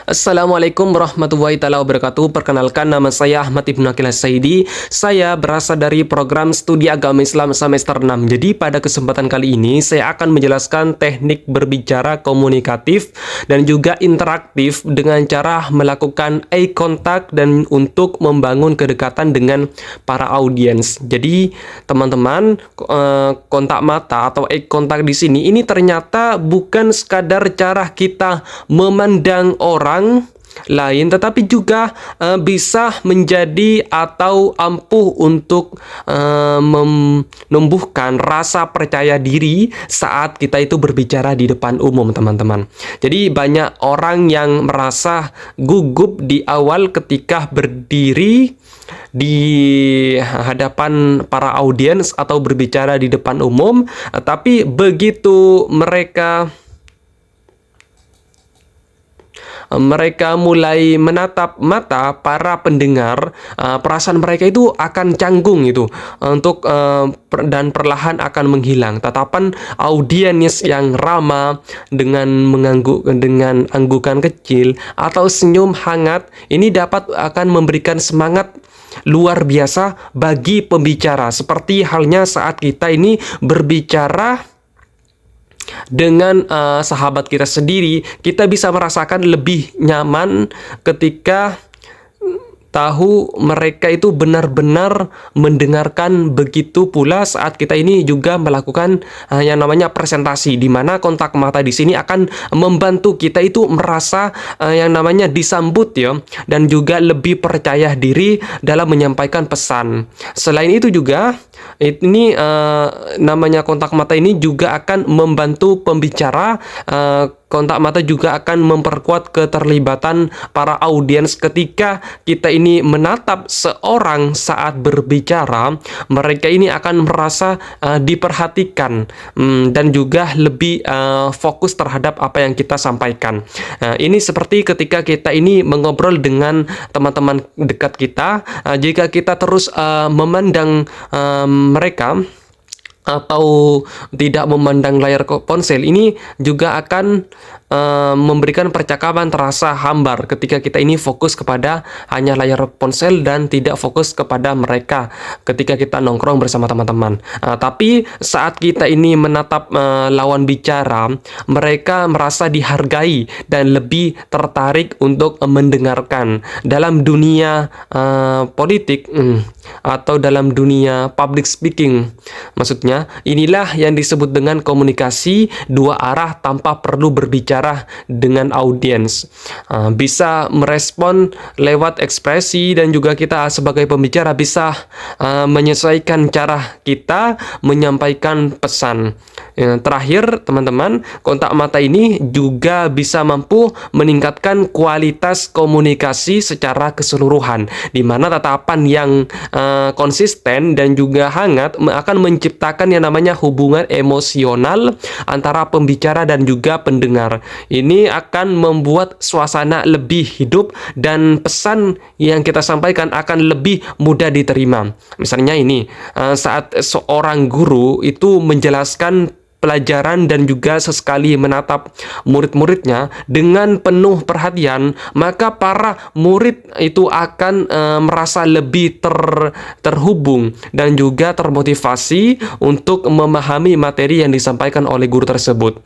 Assalamualaikum warahmatullahi taala wabarakatuh. Perkenalkan, nama saya Ahmad Ibnu Akil Saidi. Saya berasal dari program studi agama Islam semester 6. Jadi pada kesempatan kali ini saya akan menjelaskan teknik berbicara komunikatif dan juga interaktif dengan cara melakukan eye contact dan untuk membangun kedekatan dengan para audiens. Jadi teman-teman, kontak mata atau eye contact di sini ini ternyata bukan sekadar cara kita memandang orang lain, tetapi juga bisa menjadi atau ampuh untuk menumbuhkan rasa percaya diri saat kita itu berbicara di depan umum, teman-teman. Jadi banyak orang yang merasa gugup di awal ketika berdiri di hadapan para audiens atau berbicara di depan umum, tapi begitu mereka mulai menatap mata para pendengar, perasaan mereka itu akan canggung itu dan perlahan akan menghilang. Tatapan audiens yang ramah dengan anggukan kecil atau senyum hangat ini akan memberikan semangat luar biasa bagi pembicara, seperti halnya saat kita ini berbicara dengan sahabat kita sendiri. Kita bisa merasakan lebih nyaman ketika tahu mereka itu benar-benar mendengarkan. Begitu pula saat kita ini juga melakukan yang namanya presentasi, di mana kontak mata di sini akan membantu kita itu merasa yang namanya disambut ya, dan juga lebih percaya diri dalam menyampaikan pesan. Selain itu juga ini namanya kontak mata ini juga akan membantu pembicara. Kontak mata juga akan memperkuat keterlibatan para audiens ketika kita ini menatap seorang saat berbicara. Mereka ini akan merasa diperhatikan dan juga lebih fokus terhadap apa yang kita sampaikan. Ini seperti ketika kita ini mengobrol dengan teman-teman dekat kita. Jika kita terus memandang mereka atau tidak memandang layar ponsel, ini juga akan memberikan percakapan terasa hambar ketika kita ini fokus kepada hanya layar ponsel dan tidak fokus kepada mereka ketika kita nongkrong bersama teman-teman. Tapi saat kita ini menatap lawan bicara, mereka merasa dihargai dan lebih tertarik untuk mendengarkan. Dalam dunia politik atau dalam dunia public speaking, maksudnya inilah yang disebut dengan komunikasi dua arah tanpa perlu berbicara dengan audiens. Bisa merespon lewat ekspresi, dan juga kita sebagai pembicara bisa menyesuaikan cara kita menyampaikan pesan. Terakhir teman-teman, kontak mata ini juga bisa mampu meningkatkan kualitas komunikasi secara keseluruhan, di mana tatapan yang konsisten dan juga hangat akan menciptakan yang namanya hubungan emosional antara pembicara dan juga pendengar. Ini akan membuat suasana lebih hidup dan pesan yang kita sampaikan akan lebih mudah diterima. Misalnya ini, saat seorang guru itu menjelaskan pelajaran dan juga sesekali menatap murid-muridnya dengan penuh perhatian, maka para murid itu akan merasa lebih terhubung dan juga termotivasi untuk memahami materi yang disampaikan oleh guru tersebut.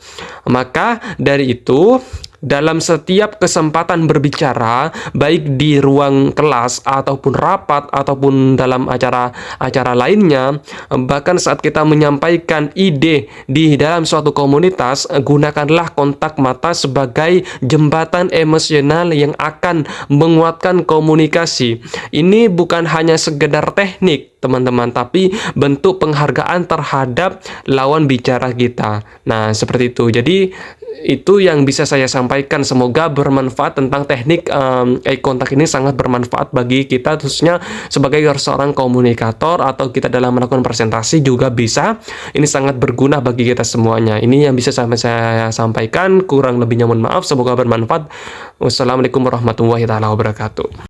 Maka dari itu, dalam setiap kesempatan berbicara, baik di ruang kelas ataupun rapat ataupun dalam acara-acara lainnya, bahkan saat kita menyampaikan ide di dalam suatu komunitas, gunakanlah kontak mata sebagai jembatan emosional yang akan menguatkan komunikasi. Ini bukan hanya sekedar teknik, teman-teman, tapi bentuk penghargaan terhadap lawan bicara kita. Nah, seperti itu. Jadi itu yang bisa saya sampaikan. Semoga bermanfaat. Tentang teknik eye contact ini sangat bermanfaat bagi kita, khususnya sebagai seorang komunikator atau kita dalam melakukan presentasi juga bisa. Ini sangat berguna bagi kita semuanya. Ini yang bisa saya sampaikan. Kurang lebihnya mohon maaf. Semoga bermanfaat. Wassalamualaikum warahmatullahi wabarakatuh.